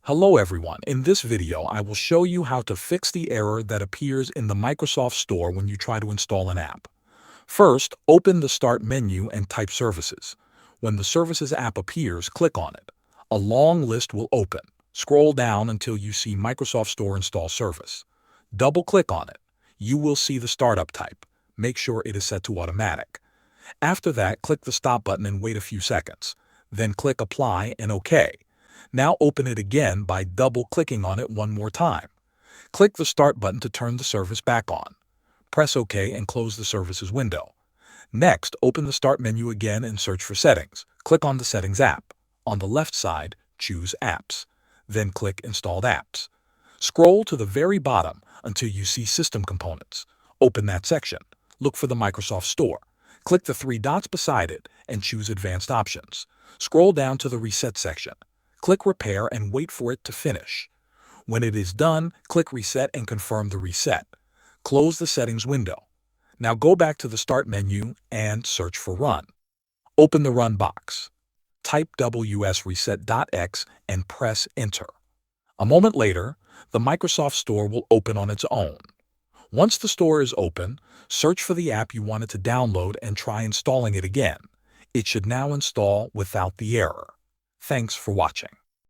Hello everyone, in this video I will show you how to fix the error that appears in the Microsoft Store when you try to install an app. First, open the Start menu and type Services. When the Services app appears, click on it. A long list will open. Scroll down until you see Microsoft Store Install Service. Double-click on it. You will see the Startup type. Make sure it is set to Automatic. After that, click the Stop button and wait a few seconds. Then click Apply and OK. Now open it again by double-clicking on it one more time. Click the Start button to turn the service back on. Press OK and close the Services window. Next, open the Start menu again and search for Settings. Click on the Settings app. On the left side, choose Apps. Then click Installed Apps. Scroll to the very bottom until you see System Components. Open that section. Look for the Microsoft Store. Click the three dots beside it and choose Advanced Options. Scroll down to the Reset section. Click Repair and wait for it to finish. When it is done, click Reset and confirm the reset. Close the Settings window. Now go back to the Start menu and search for Run. Open the Run box. Type wsreset.x and press Enter. A moment later, the Microsoft Store will open on its own. Once the store is open, search for the app you wanted to download and try installing it again. It should now install without the error. Thanks for watching.